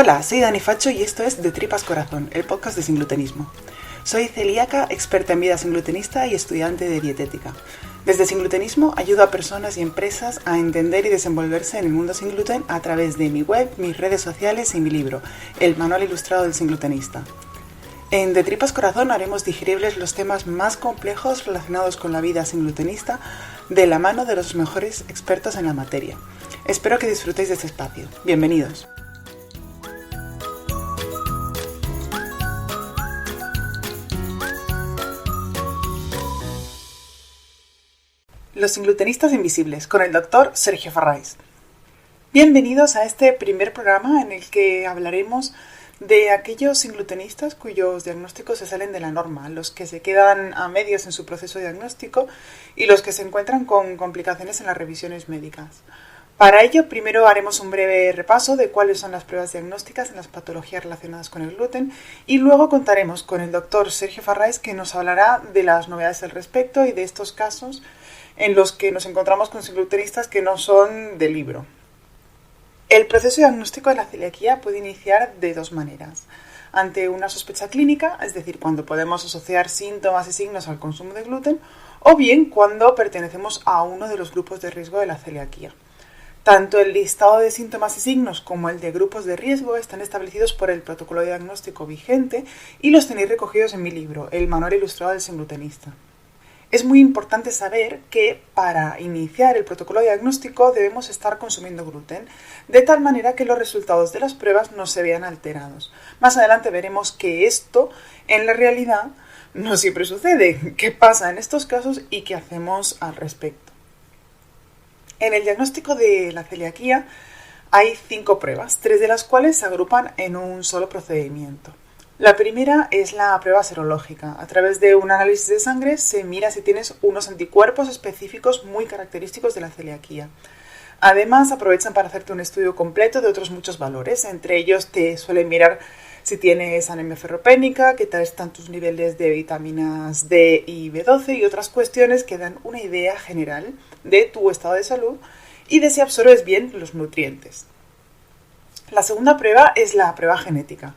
Hola, soy Dani Facho y esto es De Tripas Corazón, el podcast de Singlutenismo. Soy celíaca, experta en vida singlutenista y estudiante de dietética. Desde Singlutenismo ayudo a personas y empresas a entender y desenvolverse en el mundo sin gluten a través de mi web, mis redes sociales y mi libro, El Manual Ilustrado del Singlutenista. En De Tripas Corazón haremos digeribles los temas más complejos relacionados con la vida singlutenista de la mano de los mejores expertos en la materia. Espero que disfrutéis de este espacio. Bienvenidos. Los singlutenistas invisibles, con el doctor Sergio Farráis. Bienvenidos a este primer programa en el que hablaremos de aquellos singlutenistas cuyos diagnósticos se salen de la norma, los que se quedan a medias en su proceso diagnóstico y los que se encuentran con complicaciones en las revisiones médicas. Para ello, primero haremos un breve repaso de cuáles son las pruebas diagnósticas en las patologías relacionadas con el gluten y luego contaremos con el doctor Sergio Farráis, que nos hablará de las novedades al respecto y de estos casos en los que nos encontramos con singlutenistas que no son de libro. El proceso diagnóstico de la celiaquía puede iniciar de dos maneras. Ante una sospecha clínica, es decir, cuando podemos asociar síntomas y signos al consumo de gluten, o bien cuando pertenecemos a uno de los grupos de riesgo de la celiaquía. Tanto el listado de síntomas y signos como el de grupos de riesgo están establecidos por el protocolo diagnóstico vigente y los tenéis recogidos en mi libro, El Manual Ilustrado del Singlutenista. Es muy importante saber que para iniciar el protocolo diagnóstico debemos estar consumiendo gluten, de tal manera que los resultados de las pruebas no se vean alterados. Más adelante veremos que esto, en la realidad, no siempre sucede. ¿Qué pasa en estos casos y qué hacemos al respecto? En el diagnóstico de la celiaquía hay 5 pruebas, 3 de las cuales se agrupan en un solo procedimiento. La primera es la prueba serológica. A través de un análisis de sangre se mira si tienes unos anticuerpos específicos muy característicos de la celiaquía. Además, aprovechan para hacerte un estudio completo de otros muchos valores. Entre ellos te suelen mirar si tienes anemia ferropénica, qué tal están tus niveles de vitaminas D y B12 y otras cuestiones que dan una idea general de tu estado de salud y de si absorbes bien los nutrientes. La segunda prueba es la prueba genética.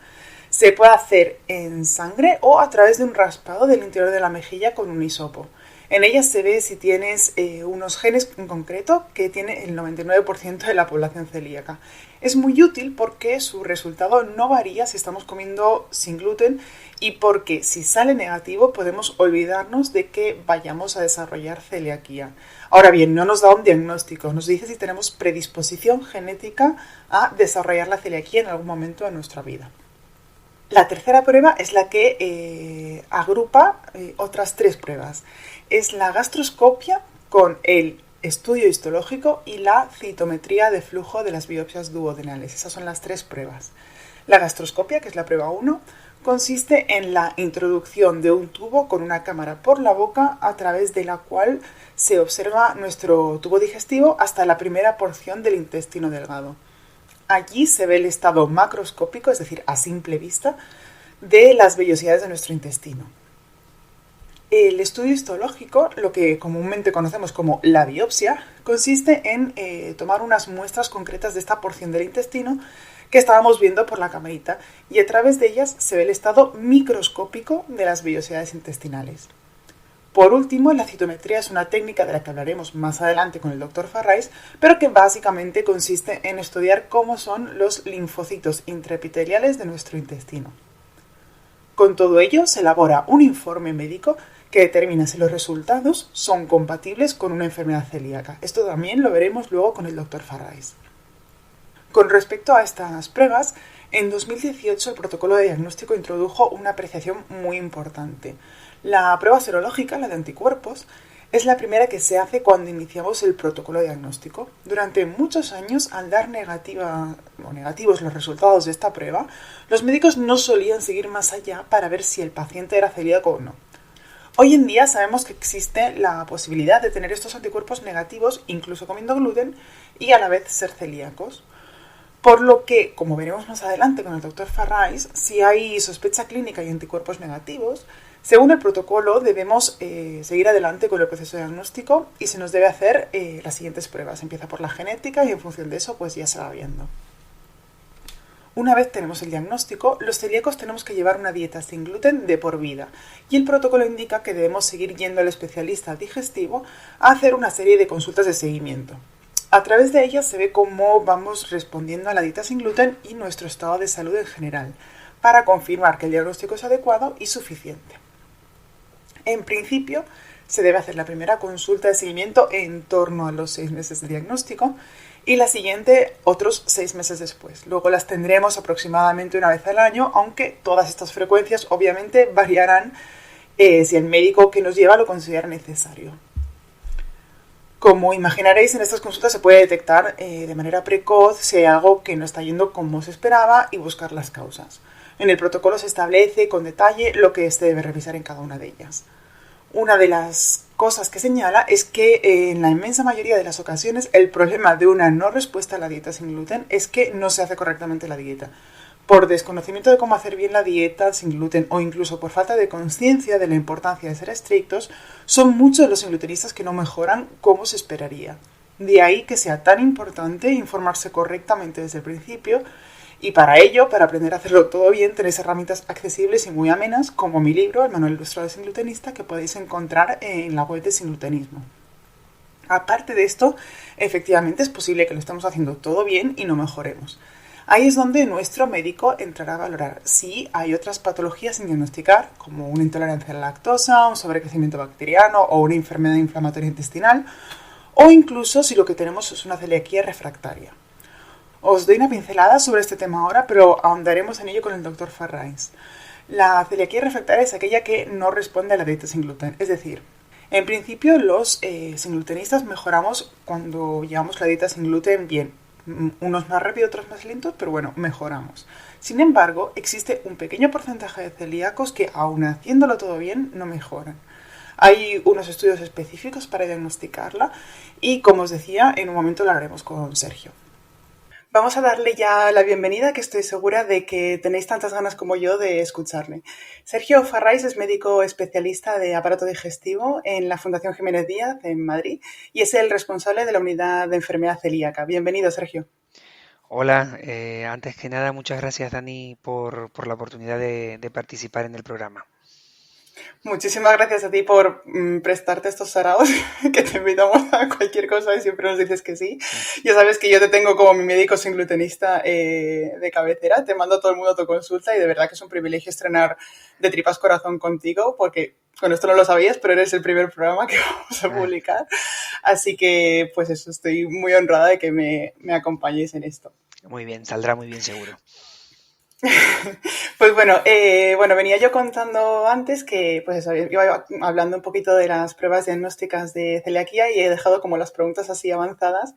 Se puede hacer en sangre o a través de un raspado del interior de la mejilla con un hisopo. En ella se ve si tienes unos genes en concreto que tiene el 99% de la población celíaca. Es muy útil porque su resultado no varía si estamos comiendo sin gluten y porque si sale negativo podemos olvidarnos de que vayamos a desarrollar celiaquía. Ahora bien, no nos da un diagnóstico, nos dice si tenemos predisposición genética a desarrollar la celiaquía en algún momento de nuestra vida. La tercera prueba es la que agrupa otras 3 pruebas. Es la gastroscopia con el estudio histológico y la citometría de flujo de las biopsias duodenales. Esas son las 3 pruebas. La gastroscopia, que es la prueba 1, consiste en la introducción de un tubo con una cámara por la boca a través de la cual se observa nuestro tubo digestivo hasta la primera porción del intestino delgado. Allí se ve el estado macroscópico, es decir, a simple vista, de las vellosidades de nuestro intestino. El estudio histológico, lo que comúnmente conocemos como la biopsia, consiste en tomar unas muestras concretas de esta porción del intestino que estábamos viendo por la camarita y a través de ellas se ve el estado microscópico de las vellosidades intestinales. Por último, la citometría es una técnica de la que hablaremos más adelante con el doctor Farráis, pero que básicamente consiste en estudiar cómo son los linfocitos intraepiteliales de nuestro intestino. Con todo ello, se elabora un informe médico que determina si los resultados son compatibles con una enfermedad celíaca. Esto también lo veremos luego con el doctor Farráis. Con respecto a estas pruebas, en 2018 el protocolo de diagnóstico introdujo una apreciación muy importante. La prueba serológica, la de anticuerpos, es la primera que se hace cuando iniciamos el protocolo diagnóstico. Durante muchos años, al dar negativos los resultados de esta prueba, los médicos no solían seguir más allá para ver si el paciente era celíaco o no. Hoy en día sabemos que existe la posibilidad de tener estos anticuerpos negativos, incluso comiendo gluten, y a la vez ser celíacos. Por lo que, como veremos más adelante con el doctor Farráis, si hay sospecha clínica y anticuerpos negativos, según el protocolo debemos seguir adelante con el proceso diagnóstico y se nos debe hacer las siguientes pruebas. Empieza por la genética y en función de eso pues ya se va viendo. Una vez tenemos el diagnóstico, los celíacos tenemos que llevar una dieta sin gluten de por vida y el protocolo indica que debemos seguir yendo al especialista digestivo a hacer una serie de consultas de seguimiento. A través de ellas se ve cómo vamos respondiendo a la dieta sin gluten y nuestro estado de salud en general, para confirmar que el diagnóstico es adecuado y suficiente. En principio, se debe hacer la primera consulta de seguimiento en torno a los 6 meses de diagnóstico y la siguiente otros 6 meses después. Luego las tendremos aproximadamente una vez al año, aunque todas estas frecuencias obviamente variarán si el médico que nos lleva lo considera necesario. Como imaginaréis, en estas consultas se puede detectar de manera precoz si hay algo que no está yendo como se esperaba y buscar las causas. En el protocolo se establece con detalle lo que se debe revisar en cada una de ellas. Una de las cosas que señala es que en la inmensa mayoría de las ocasiones el problema de una no respuesta a la dieta sin gluten es que no se hace correctamente la dieta. Por desconocimiento de cómo hacer bien la dieta sin gluten o incluso por falta de conciencia de la importancia de ser estrictos, son muchos los glutenistas que no mejoran como se esperaría. De ahí que sea tan importante informarse correctamente desde el principio. Y para ello, para aprender a hacerlo todo bien, tenéis herramientas accesibles y muy amenas, como mi libro, El Manual Ilustrado de Singlutenista, que podéis encontrar en la web de Singlutenismo. Aparte de esto, efectivamente es posible que lo estemos haciendo todo bien y no mejoremos. Ahí es donde nuestro médico entrará a valorar si hay otras patologías sin diagnosticar, como una intolerancia a la lactosa, un sobrecrecimiento bacteriano o una enfermedad inflamatoria intestinal, o incluso si lo que tenemos es una celiaquía refractaria. Os doy una pincelada sobre este tema ahora, pero ahondaremos en ello con el Dr. Farrais. La celiaquía refractaria es aquella que no responde a la dieta sin gluten. Es decir, en principio los singlutenistas mejoramos cuando llevamos la dieta sin gluten bien. Unos más rápido, otros más lentos, pero bueno, mejoramos. Sin embargo, existe un pequeño porcentaje de celíacos que, aun haciéndolo todo bien, no mejoran. Hay unos estudios específicos para diagnosticarla y, como os decía, en un momento lo haremos con Sergio. Vamos a darle ya la bienvenida, que estoy segura de que tenéis tantas ganas como yo de escucharle. Sergio Farrais es médico especialista de aparato digestivo en la Fundación Jiménez Díaz en Madrid y es el responsable de la unidad de enfermedad celíaca. Bienvenido, Sergio. Hola, antes que nada, muchas gracias, Dani, por la oportunidad de participar en el programa. Muchísimas gracias a ti por prestarte estos saraos, que te invitamos a cualquier cosa y siempre nos dices que sí. Ya sabes que yo te tengo como mi médico sin glutenista de cabecera, te mando a todo el mundo a tu consulta y de verdad que es un privilegio estrenar de tripas corazón contigo, porque con esto no lo sabías, pero eres el primer programa que vamos a publicar. Así que pues eso, estoy muy honrada de que me acompañéis en esto. Muy bien, saldrá muy bien seguro. Pues bueno, venía yo contando antes que pues eso, iba hablando un poquito de las pruebas diagnósticas de celiaquía y he dejado como las preguntas así avanzadas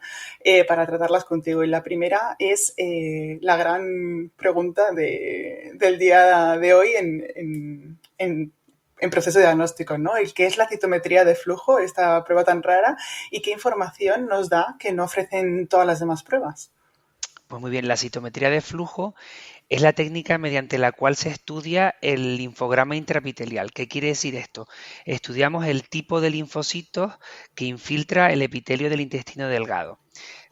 para tratarlas contigo. Y la primera es la gran pregunta del día de hoy en proceso de diagnóstico, ¿no? El qué es la citometría de flujo, esta prueba tan rara, y qué información nos da que no ofrecen todas las demás pruebas. Pues muy bien, la citometría de flujo es la técnica mediante la cual se estudia el linfograma intraepitelial. ¿Qué quiere decir esto? Estudiamos el tipo de linfocitos que infiltra el epitelio del intestino delgado.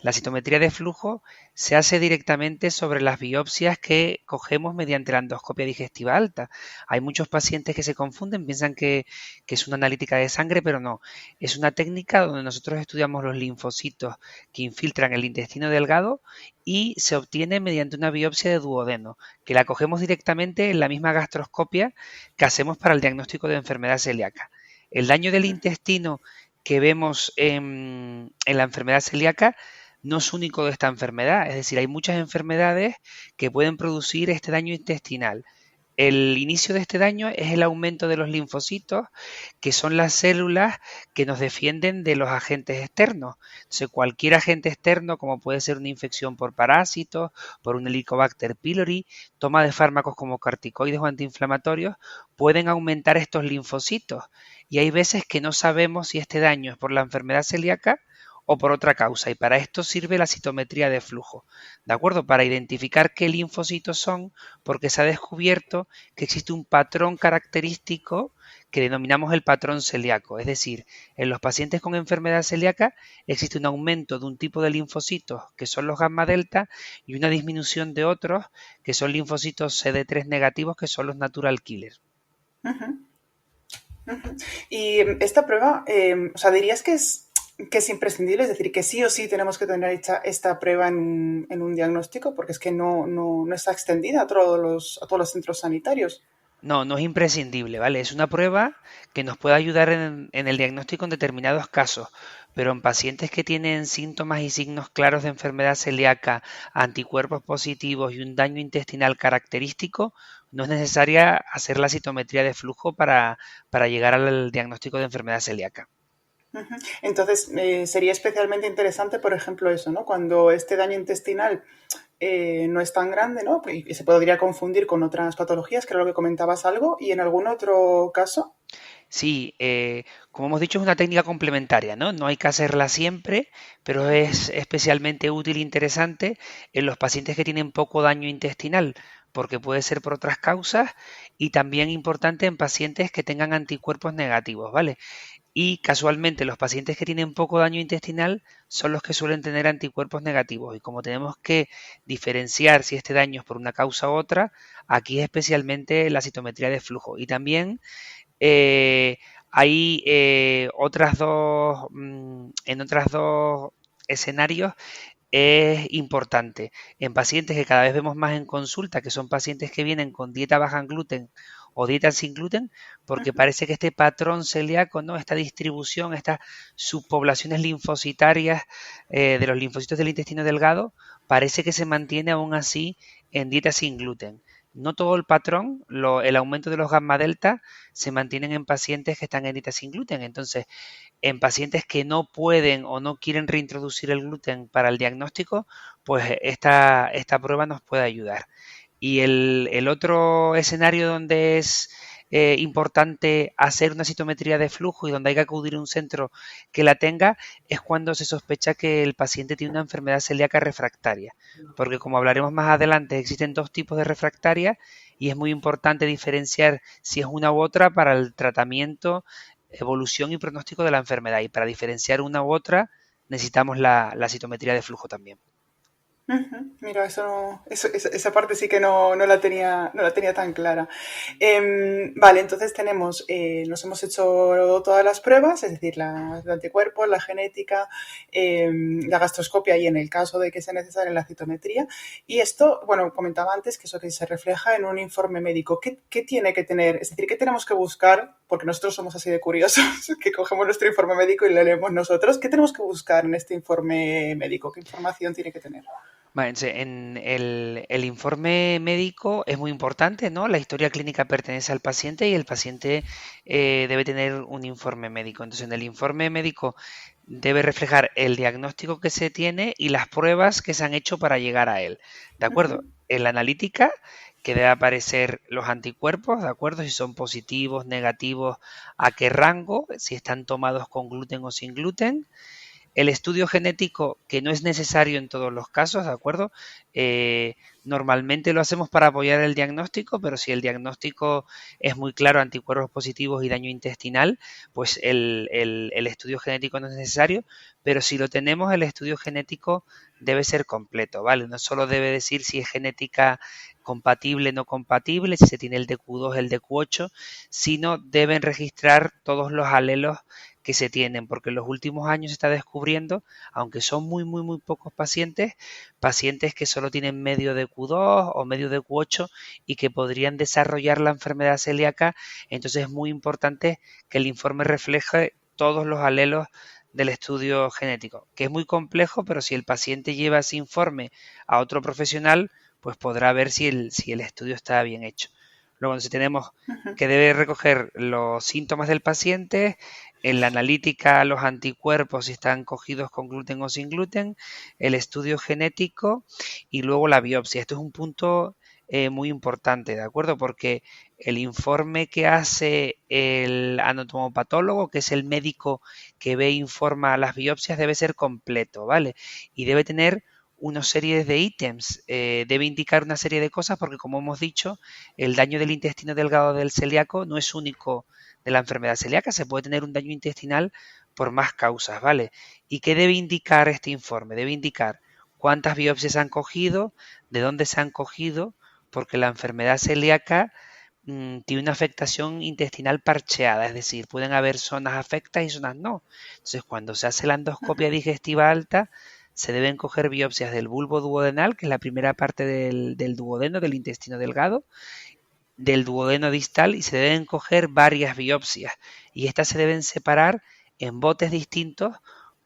La citometría de flujo se hace directamente sobre las biopsias que cogemos mediante la endoscopia digestiva alta. Hay muchos pacientes que se confunden, piensan que es una analítica de sangre, pero no. Es una técnica donde nosotros estudiamos los linfocitos que infiltran el intestino delgado y se obtiene mediante una biopsia de duodeno, que la cogemos directamente en la misma gastroscopia que hacemos para el diagnóstico de enfermedad celíaca. El daño del intestino que vemos en la enfermedad celíaca no es único de esta enfermedad, es decir, hay muchas enfermedades que pueden producir este daño intestinal. El inicio de este daño es el aumento de los linfocitos, que son las células que nos defienden de los agentes externos. Entonces, cualquier agente externo, como puede ser una infección por parásitos, por un Helicobacter pylori, toma de fármacos como corticoides o antiinflamatorios, pueden aumentar estos linfocitos. Y hay veces que no sabemos si este daño es por la enfermedad celíaca o por otra causa. Y para esto sirve la citometría de flujo, ¿de acuerdo? Para identificar qué linfocitos son, porque se ha descubierto que existe un patrón característico que denominamos el patrón celíaco. Es decir, en los pacientes con enfermedad celíaca existe un aumento de un tipo de linfocitos que son los gamma delta y una disminución de otros que son linfocitos CD3 negativos que son los natural killers. Ujú, ujú. Y esta prueba, o sea, dirías que es imprescindible, es decir, que sí o sí tenemos que tener hecha esta prueba en un diagnóstico, porque es que no está extendida a todos los centros sanitarios. No, no es imprescindible, ¿vale? Es una prueba que nos puede ayudar en el diagnóstico en determinados casos, pero en pacientes que tienen síntomas y signos claros de enfermedad celíaca, anticuerpos positivos y un daño intestinal característico, no es necesaria hacer la citometría de flujo para llegar al diagnóstico de enfermedad celíaca. Ujú. Entonces, sería especialmente interesante, por ejemplo, eso, ¿no? Cuando este daño intestinal no es tan grande, ¿no? Y se podría confundir con otras patologías, que era lo que comentabas algo, y en algún otro caso. Sí, como hemos dicho, es una técnica complementaria, ¿no? No hay que hacerla siempre, pero es especialmente útil e interesante en los pacientes que tienen poco daño intestinal, porque puede ser por otras causas y también importante en pacientes que tengan anticuerpos negativos, ¿vale? Y casualmente los pacientes que tienen poco daño intestinal son los que suelen tener anticuerpos negativos. Y como tenemos que diferenciar si este daño es por una causa u otra, aquí es especialmente la citometría de flujo. Y también eh, hay en otras dos escenarios es importante. En pacientes que cada vez vemos más en consulta, que son pacientes que vienen con dieta baja en gluten o dieta sin gluten, porque Ujú. parece que este patrón celíaco, ¿no? Esta distribución, estas subpoblaciones linfocitarias de los linfocitos del intestino delgado, parece que se mantiene aún así en dieta sin gluten. No todo el patrón, el aumento de los gamma delta, se mantienen en pacientes que están en dieta sin gluten. Entonces, en pacientes que no pueden o no quieren reintroducir el gluten para el diagnóstico, pues esta prueba nos puede ayudar. Y el otro escenario donde es importante hacer una citometría de flujo y donde hay que acudir a un centro que la tenga es cuando se sospecha que el paciente tiene una enfermedad celíaca refractaria. Porque como hablaremos más adelante, existen dos tipos de refractaria y es muy importante diferenciar si es una u otra para el tratamiento, evolución y pronóstico de la enfermedad. Y para diferenciar una u otra necesitamos la citometría de flujo también. Ujú. Mira, esa parte sí que no la tenía tan clara. Vale, entonces nos hemos hecho todas las pruebas, es decir, la de anticuerpos, la genética, la gastroscopia y en el caso de que sea necesaria la citometría. Y esto, bueno, comentaba antes que eso que se refleja en un informe médico. ¿Qué tiene que tener? Es decir, ¿qué tenemos que buscar? Porque nosotros somos así de curiosos, que cogemos nuestro informe médico y lo leemos nosotros. ¿Qué tenemos que buscar en este informe médico? ¿Qué información tiene que tener? Vale, en el informe médico es muy importante, ¿no? La historia clínica pertenece al paciente y el paciente debe tener un informe médico. Entonces, en el informe médico debe reflejar el diagnóstico que se tiene y las pruebas que se han hecho para llegar a él. ¿De acuerdo? Ujú. En la analítica, que debe aparecer los anticuerpos, ¿de acuerdo? Si son positivos, negativos, a qué rango, si están tomados con gluten o sin gluten. El estudio genético, que no es necesario en todos los casos, ¿de acuerdo? Normalmente lo hacemos para apoyar el diagnóstico, pero si el diagnóstico es muy claro, anticuerpos positivos y daño intestinal, pues el estudio genético no es necesario, pero si lo tenemos, el estudio genético debe ser completo, ¿vale? No solo debe decir si es genética compatible, no compatible, si se tiene el DQ2, el DQ8, sino deben registrar todos los alelos que se tienen, porque en los últimos años se está descubriendo, aunque son muy pocos pacientes, pacientes que solo tienen medio de Q2 o medio de Q8 y que podrían desarrollar la enfermedad celíaca. Entonces es muy importante que el informe refleje todos los alelos del estudio genético, que es muy complejo, pero si el paciente lleva ese informe a otro profesional, pues podrá ver si el estudio está bien hecho. Luego, si tenemos Ujú. que debe recoger los síntomas del paciente, en la analítica los anticuerpos si están cogidos con gluten o sin gluten, el estudio genético y luego la biopsia. Esto es un punto muy importante, ¿de acuerdo? Porque el informe que hace el anatomopatólogo, que es el médico que ve e informa las biopsias, debe ser completo, ¿vale? Y debe tener una serie de ítems, debe indicar una serie de cosas porque, como hemos dicho, el daño del intestino delgado del celíaco no es único de la enfermedad celíaca, se puede tener un daño intestinal por más causas, ¿vale? ¿Y qué debe indicar este informe? Debe indicar cuántas biopsias han cogido, de dónde se han cogido, porque la enfermedad celíaca tiene una afectación intestinal parcheada, es decir, pueden haber zonas afectadas y zonas no. Entonces, cuando se hace la endoscopia digestiva alta, se deben coger biopsias del bulbo duodenal, que es la primera parte del duodeno, del intestino delgado, del duodeno distal, y se deben coger varias biopsias. Y estas se deben separar en botes distintos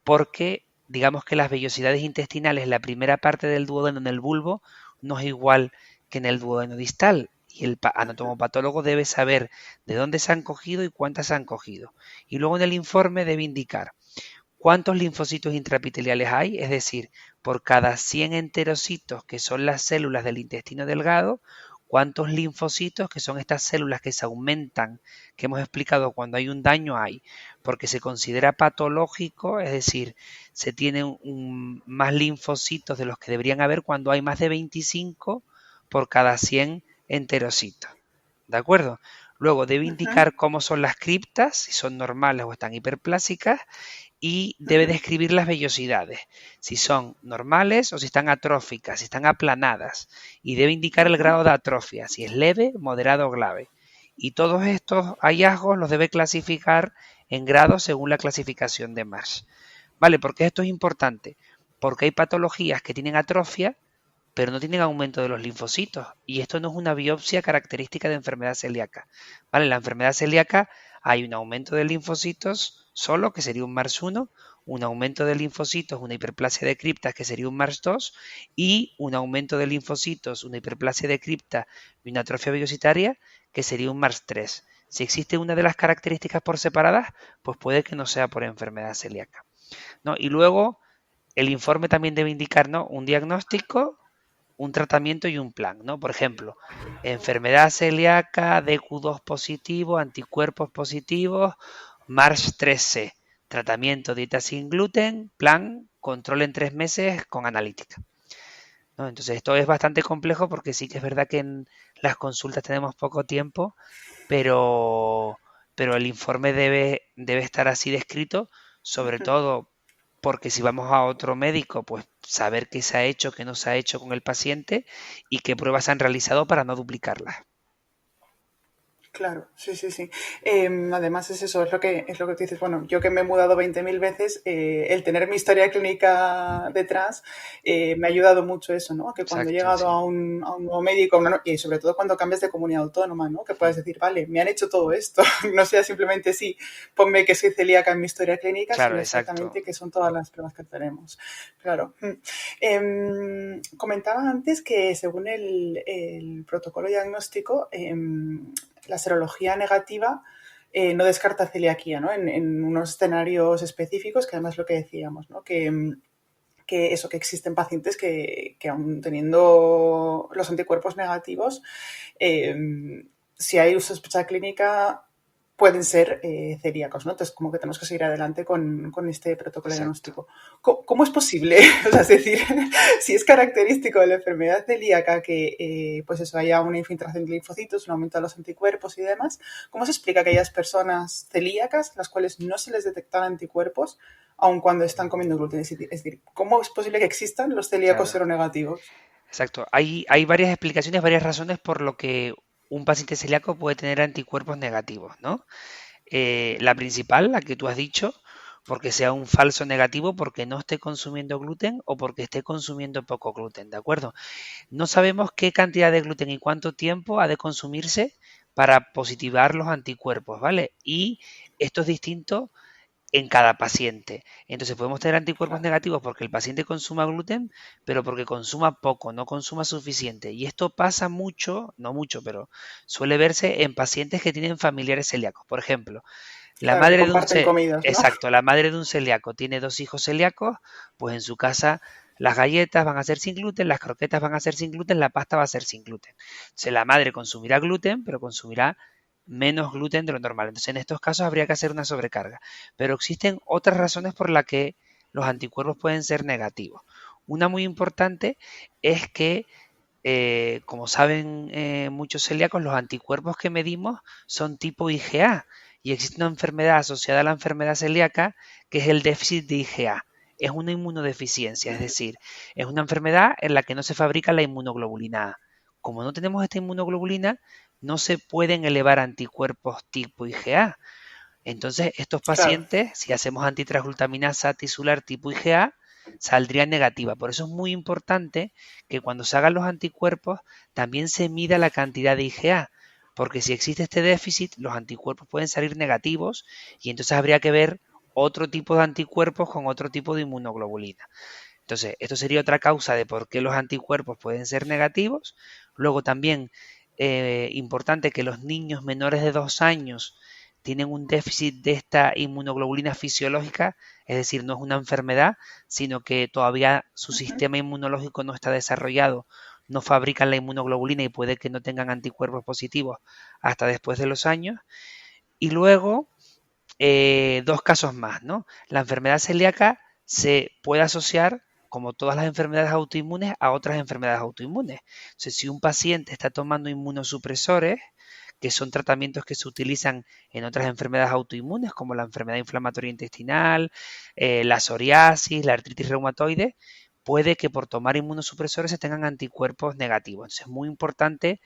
porque digamos que las vellosidades intestinales, la primera parte del duodeno en el bulbo, no es igual que en el duodeno distal. Y el anatomopatólogo debe saber de dónde se han cogido y cuántas se han cogido. Y luego en el informe debe indicar cuántos linfocitos intraepiteliales hay, es decir, por cada 100 enterocitos, que son las células del intestino delgado, cuántos linfocitos, que son estas células que se aumentan, que hemos explicado cuando hay un daño, hay, porque se considera patológico, es decir, se tienen más linfocitos de los que deberían haber cuando hay más de 25 por cada 100 enterocitos. ¿De acuerdo? Luego debe indicar cómo son las criptas, si son normales o están hiperplásicas, y debe describir las vellosidades, si son normales o si están atróficas, si están aplanadas, y debe indicar el grado de atrofia, si es leve, moderado o grave. Y todos estos hallazgos los debe clasificar en grados según la clasificación de Marsh. ¿Vale? ¿Por qué esto es importante? Porque hay patologías que tienen atrofia, pero no tienen aumento de los linfocitos. Y esto no es una biopsia característica de enfermedad celíaca. ¿Vale? En la enfermedad celíaca hay un aumento de linfocitos solo, que sería un MARS1, un aumento de linfocitos, una hiperplasia de criptas, que sería un MARS2, y un aumento de linfocitos, una hiperplasia de cripta y una atrofia vellositaria, que sería un MARS3. Si existe una de las características por separadas, pues puede que no sea por enfermedad celíaca, ¿no? Y luego el informe también debe indicar, ¿no?, un diagnóstico, un tratamiento y un plan, ¿no? Por ejemplo, enfermedad celíaca, DQ2 positivo, anticuerpos positivos, MARS3C, tratamiento, dieta sin gluten, plan, control en 3 meses con analítica, ¿no? Entonces esto es bastante complejo porque sí que es verdad que en las consultas tenemos poco tiempo, pero el informe debe estar así descrito, sobre todo porque si vamos a otro médico, pues saber qué se ha hecho, qué no se ha hecho con el paciente y qué pruebas se han realizado para no duplicarlas. Claro, sí, sí, sí. Además es eso, es lo que tú dices. Bueno, yo que me he mudado 20.000 veces, el tener mi historia clínica detrás me ha ayudado mucho eso, ¿no? Que cuando he llegado sí. a un nuevo médico, y sobre todo cuando cambias de comunidad autónoma, ¿no? Que puedes decir, vale, me han hecho todo esto. No sea simplemente sí, ponme que soy celíaca en mi historia clínica, Claro, sino exacto. exactamente qué son todas las pruebas que tenemos. Claro. Comentaba antes que según el protocolo diagnóstico, la serología negativa no descarta celiaquía, ¿no? En unos escenarios específicos, que además lo que decíamos, ¿no? Que existen pacientes que aun teniendo los anticuerpos negativos, si hay sospecha clínica, pueden ser celíacos, ¿no? Entonces, como que tenemos que seguir adelante con este protocolo diagnóstico. ¿Cómo es posible? O sea, es decir, si es característico de la enfermedad celíaca que, pues eso, haya una infiltración de linfocitos, un aumento de los anticuerpos y demás, ¿cómo se explica que aquellas personas celíacas, las cuales no se les detectan anticuerpos, aun cuando están comiendo gluten? Es decir, ¿cómo es posible que existan los celíacos seronegativos? Exacto. Hay varias explicaciones, varias razones por lo que un paciente celíaco puede tener anticuerpos negativos, ¿no? La principal, la que tú has dicho, porque sea un falso negativo, porque no esté consumiendo gluten o porque esté consumiendo poco gluten, ¿de acuerdo? No sabemos qué cantidad de gluten y cuánto tiempo ha de consumirse para positivar los anticuerpos, ¿vale? Y esto es distinto en cada paciente. Entonces podemos tener anticuerpos negativos porque el paciente consuma gluten, pero porque consuma poco, no consuma suficiente. Y esto pasa mucho, no mucho, pero suele verse en pacientes que tienen familiares celíacos. Por ejemplo, la Claro, que madre de un comparten comidas, ¿no? exacto, la madre de un celíaco tiene 2 hijos celíacos, pues en su casa Las galletas van a ser sin gluten, las croquetas van a ser sin gluten, la pasta va a ser sin gluten. Entonces la madre consumirá gluten, pero consumirá menos gluten de lo normal. Entonces en estos casos habría que hacer una sobrecarga. Pero existen otras razones por las que los anticuerpos pueden ser negativos. Una muy importante es que, como saben muchos celíacos, los anticuerpos que medimos son tipo IgA y existe una enfermedad asociada a la enfermedad celíaca que es el déficit de IgA. Es una inmunodeficiencia, es decir, es una enfermedad en la que no se fabrica la inmunoglobulina A. Como no tenemos esta inmunoglobulina, no se pueden elevar anticuerpos tipo IgA. Entonces, estos Claro. pacientes, si hacemos antitransglutaminasa tisular tipo IgA, saldría negativa. Por eso es muy importante que cuando se hagan los anticuerpos también se mida la cantidad de IgA, porque si existe este déficit, los anticuerpos pueden salir negativos y entonces habría que ver otro tipo de anticuerpos con otro tipo de inmunoglobulina. Entonces, esto sería otra causa de por qué los anticuerpos pueden ser negativos. Luego también importante que los niños menores de 2 años tienen un déficit de esta inmunoglobulina fisiológica, es decir, no es una enfermedad, sino que todavía su Ujú. sistema inmunológico no está desarrollado, no fabrican la inmunoglobulina y puede que no tengan anticuerpos positivos hasta después de los años. Y luego, dos casos más, ¿no? La enfermedad celíaca se puede asociar, como todas las enfermedades autoinmunes, a otras enfermedades autoinmunes. Entonces, si un paciente está tomando inmunosupresores, que son tratamientos que se utilizan en otras enfermedades autoinmunes, como la enfermedad inflamatoria intestinal, la psoriasis, la artritis reumatoide, puede que por tomar inmunosupresores se tengan anticuerpos negativos. Entonces, es muy importante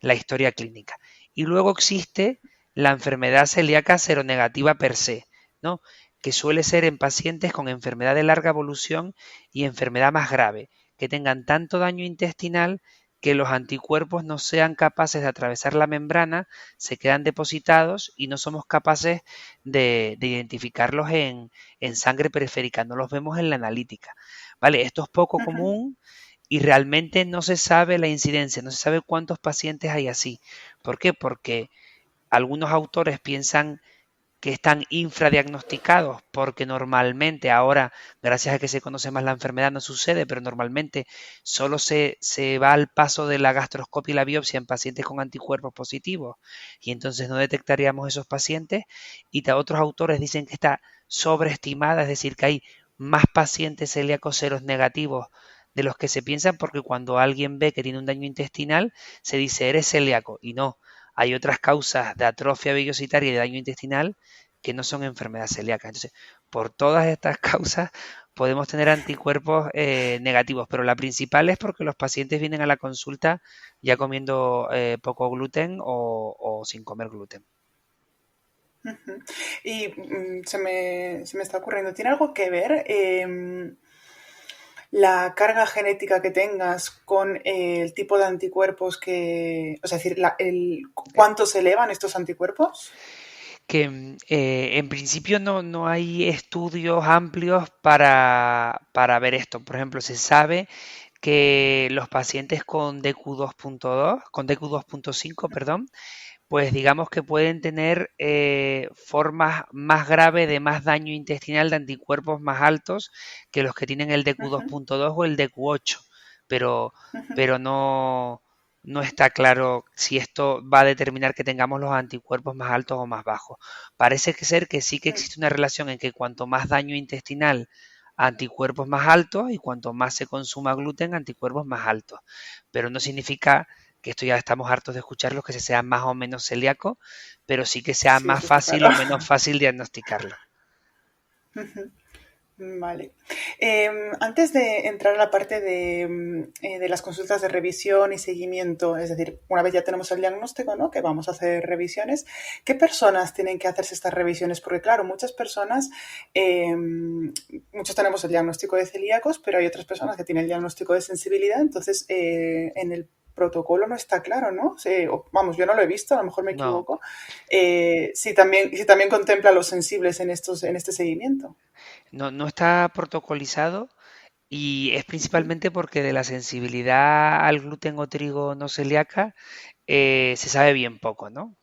la historia clínica. Y luego existe la enfermedad celíaca seronegativa per se, ¿no? Que suele ser en pacientes con enfermedad de larga evolución y enfermedad más grave, que tengan tanto daño intestinal que los anticuerpos no sean capaces de atravesar la membrana, se quedan depositados y no somos capaces de identificarlos en sangre periférica, no los vemos en la analítica. ¿Vale? Esto es poco Ujú. común y realmente no se sabe la incidencia, no se sabe cuántos pacientes hay así. ¿Por qué? Porque algunos autores piensan que están infradiagnosticados porque normalmente ahora, gracias a que se conoce más la enfermedad, no sucede, pero normalmente solo se va al paso de la gastroscopia y la biopsia en pacientes con anticuerpos positivos y entonces no detectaríamos esos pacientes y otros autores dicen que está sobreestimada, es decir, que hay más pacientes celíacos ceros negativos de los que se piensan porque cuando alguien ve que tiene un daño intestinal se dice eres celíaco y no, hay otras causas de atrofia villositaria y de daño intestinal que no son enfermedades celíacas. Entonces, por todas estas causas podemos tener anticuerpos negativos, pero la principal es porque los pacientes vienen a la consulta ya comiendo poco gluten o sin comer gluten. Ujú. Y se me está ocurriendo, ¿tiene algo que ver la carga genética que tengas con el tipo de anticuerpos que, o sea, es decir, cuánto se elevan estos anticuerpos? Que en principio no hay estudios amplios para ver esto. Por ejemplo, se sabe que los pacientes con DQ2.2, con DQ2.5, perdón, pues digamos que pueden tener formas más graves de más daño intestinal de anticuerpos más altos que los que tienen el Ujú, DQ2.2 o el DQ8, pero, ujú. pero no está claro si esto va a determinar que tengamos los anticuerpos más altos o más bajos. Parece ser que sí que existe una relación en que cuanto más daño intestinal, anticuerpos más altos y cuanto más se consuma gluten, anticuerpos más altos. Pero no significa que esto ya estamos hartos de escucharlo, que se sea más o menos celíaco, pero sí que sea Sí, más eso está fácil claro. o menos fácil diagnosticarlo. Ujú. Vale. Antes de entrar a la parte de las consultas de revisión y seguimiento, es decir, una vez ya tenemos el diagnóstico, ¿no? Que vamos a hacer revisiones, ¿qué personas tienen que hacerse estas revisiones? Porque claro, muchas personas, muchos tenemos el diagnóstico de celíacos, pero hay otras personas que tienen el diagnóstico de sensibilidad, entonces en el protocolo no está claro, ¿no? Vamos, yo no lo he visto, a lo mejor me No, equivoco. Si también contempla a los sensibles en este seguimiento. no está protocolizado y es Ujú. principalmente porque de la sensibilidad al gluten o trigo no celíaca se sabe bien poco, ¿no?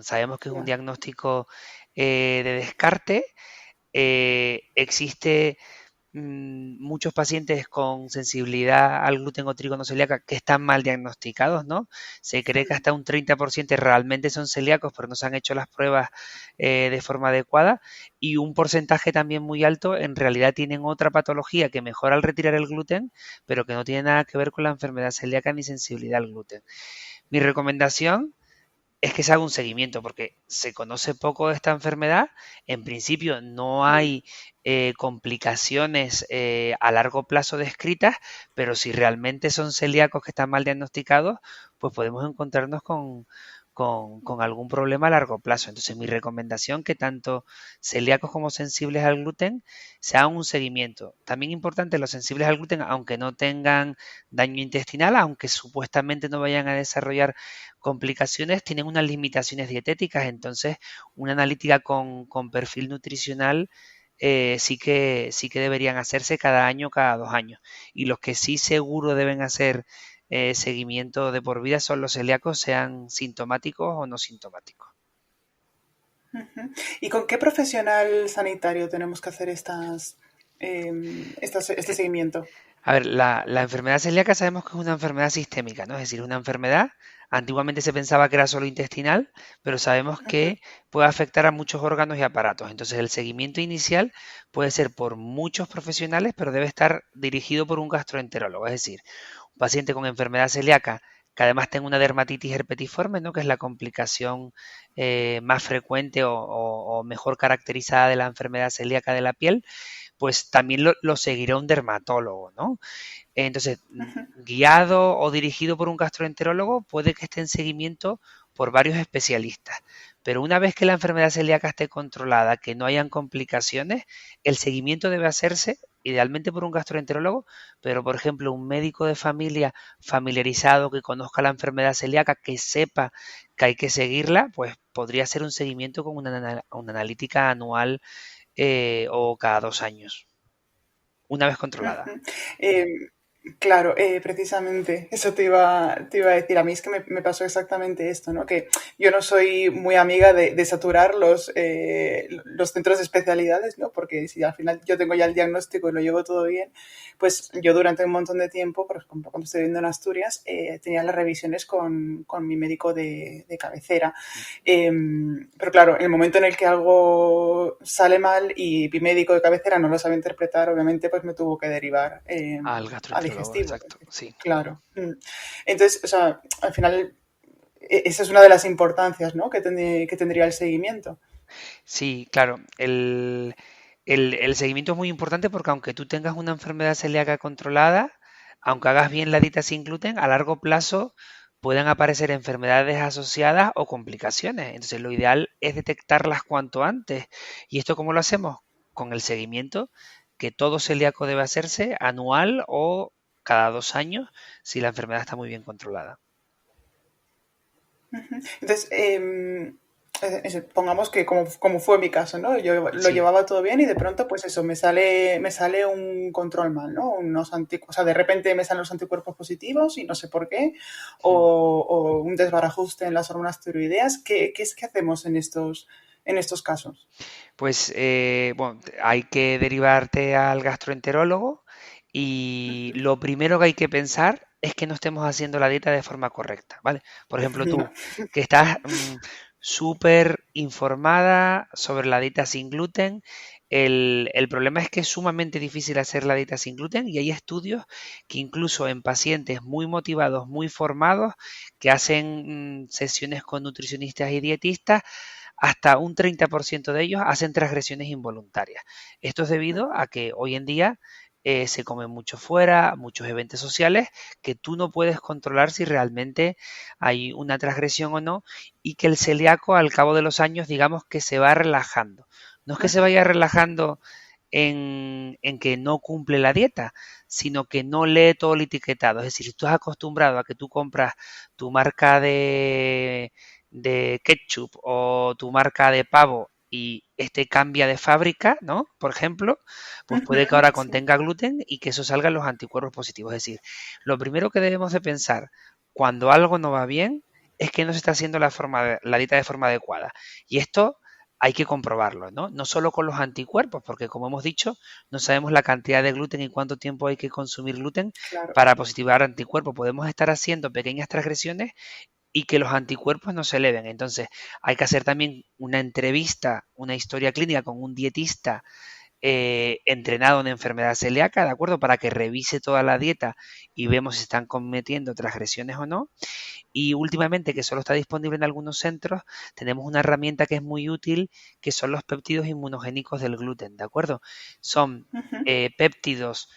Sabemos que es un Ya. diagnóstico de descarte. Existe muchos pacientes con sensibilidad al gluten o trigo no celíaca que están mal diagnosticados, ¿no? Se cree que hasta un 30% realmente son celíacos, pero no se han hecho las pruebas de forma adecuada, y un porcentaje también muy alto en realidad tienen otra patología que mejora al retirar el gluten, pero que no tiene nada que ver con la enfermedad celíaca ni sensibilidad al gluten. Mi recomendación es que se haga un seguimiento, porque se conoce poco de esta enfermedad. En principio no hay complicaciones a largo plazo descritas, pero si realmente son celíacos que están mal diagnosticados, pues podemos encontrarnos con algún problema a largo plazo. Entonces, mi recomendación que tanto celíacos como sensibles al gluten se hagan un seguimiento. También importante, los sensibles al gluten, aunque no tengan daño intestinal, aunque supuestamente no vayan a desarrollar complicaciones, tienen unas limitaciones dietéticas. Entonces, una analítica con perfil nutricional sí que deberían hacerse cada año, cada 2 años. Y los que sí seguro deben hacer seguimiento de por vida son los celíacos, sean sintomáticos o no sintomáticos. Ujú. ¿Y con qué profesional sanitario tenemos que hacer este seguimiento? A ver, la enfermedad celíaca sabemos que es una enfermedad sistémica, ¿no? Es decir, una enfermedad, antiguamente se pensaba que era solo intestinal, pero sabemos Ujú, que puede afectar a muchos órganos y aparatos. Entonces, el seguimiento inicial puede ser por muchos profesionales, pero debe estar dirigido por un gastroenterólogo. Es decir, un paciente con enfermedad celíaca que además tenga una dermatitis herpetiforme, ¿no? Que es la complicación más frecuente o mejor caracterizada de la enfermedad celíaca de la piel, pues también lo seguirá un dermatólogo, ¿no? Entonces, ujú, guiado o dirigido por un gastroenterólogo, puede que esté en seguimiento por varios especialistas. Pero una vez que la enfermedad celíaca esté controlada, que no hayan complicaciones, el seguimiento debe hacerse idealmente por un gastroenterólogo, pero por ejemplo un médico de familia familiarizado que conozca la enfermedad celíaca, que sepa que hay que seguirla, pues podría ser un seguimiento con una analítica anual o cada 2 años, una vez controlada. ujú. Eh, Claro, precisamente, eso te iba a decir. A mí es que me pasó exactamente esto, ¿no? Que yo no soy muy amiga de saturar los centros de especialidades, ¿no? Porque si al final yo tengo ya el diagnóstico y lo llevo todo bien, pues yo durante un montón de tiempo, por ejemplo, cuando estoy viviendo en Asturias, tenía las revisiones con mi médico de cabecera. Pero claro, en el momento en el que algo sale mal y mi médico de cabecera no lo sabe interpretar, obviamente pues me tuvo que derivar Al a gastroenterólogo, digestivo. exacto, sí. Claro. Entonces, o sea, al final, esa es una de las importancias, ¿no? Que tendría el seguimiento. Sí, claro. El seguimiento es muy importante porque aunque tú tengas una enfermedad celíaca controlada, aunque hagas bien la dieta sin gluten, a largo plazo pueden aparecer enfermedades asociadas o complicaciones. Entonces, lo ideal es detectarlas cuanto antes. ¿Y esto cómo lo hacemos? Con el seguimiento que todo celíaco debe hacerse anual o cada 2 años si la enfermedad está muy bien controlada. Entonces, pongamos que como fue mi caso, ¿no? Yo lo Sí. llevaba todo bien y de pronto, pues eso, me sale un control mal, ¿no? O sea, de repente me salen los anticuerpos positivos y no sé por qué, Mm. o un desbarajuste en las hormonas tiroideas. ¿Qué es que hacemos en estos casos? Pues bueno, hay que derivarte al gastroenterólogo y lo primero que hay que pensar es que no estemos haciendo la dieta de forma correcta, ¿vale? Por ejemplo, No. tú, que estás súper informada sobre la dieta sin gluten, el problema es que es sumamente difícil hacer la dieta sin gluten y hay estudios que incluso en pacientes muy motivados, muy formados, que hacen sesiones con nutricionistas y dietistas, hasta un 30% de ellos hacen transgresiones involuntarias. Esto es debido a que hoy en día se come mucho fuera, muchos eventos sociales, que tú no puedes controlar si realmente hay una transgresión o no, y que el celíaco al cabo de los años, digamos que se va relajando. No es que se vaya relajando en que no cumple la dieta, sino que no lee todo el etiquetado. Es decir, si tú estás acostumbrado a que tú compras tu marca de ketchup o tu marca de pavo y este cambia de fábrica, ¿no? Por ejemplo, pues puede que ahora Sí. contenga gluten y que eso salgan los anticuerpos positivos. Es decir, lo primero que debemos de pensar cuando algo no va bien es que no se está haciendo la dieta de forma adecuada. Y esto hay que comprobarlo, ¿no? No solo con los anticuerpos, porque como hemos dicho, no sabemos la cantidad de gluten y cuánto tiempo hay que consumir gluten Claro. para positivar anticuerpos. Podemos estar haciendo pequeñas transgresiones y que los anticuerpos no se eleven. Entonces, hay que hacer también una entrevista, una historia clínica con un dietista entrenado en enfermedad celíaca, ¿de acuerdo? Para que revise toda la dieta y vemos si están cometiendo transgresiones o no. Y últimamente, que solo está disponible en algunos centros, tenemos una herramienta que es muy útil, que son los péptidos inmunogénicos del gluten, ¿de acuerdo? Son Ujú, péptidos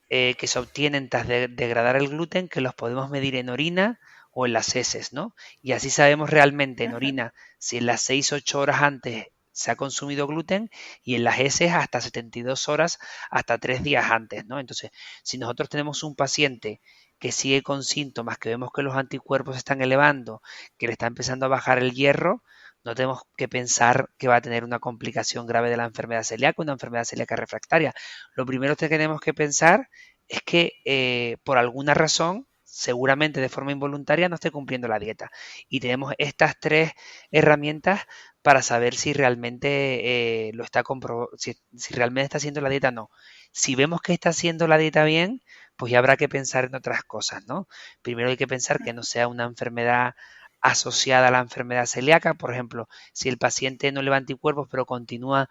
que se obtienen tras degradar el gluten, que los podemos medir en orina o en las heces, ¿no? Y así sabemos realmente en ujú. orina si en las 6 u 8 horas antes se ha consumido gluten y en las heces hasta 72 horas, hasta 3 días antes, ¿no? Entonces, si nosotros tenemos un paciente que sigue con síntomas, que vemos que los anticuerpos se están elevando, que le está empezando a bajar el hierro, no tenemos que pensar que va a tener una complicación grave de la enfermedad celíaca, una enfermedad celíaca refractaria. Lo primero que tenemos que pensar es que por alguna razón, seguramente de forma involuntaria, no esté cumpliendo la dieta. Y tenemos estas tres herramientas para saber si realmente lo está si realmente está haciendo la dieta o no. Si vemos que está haciendo la dieta bien, pues ya habrá que pensar en otras cosas, ¿no? Primero hay que pensar que no sea una enfermedad asociada a la enfermedad celíaca, por ejemplo, si el paciente no leva anticuerpos pero continúa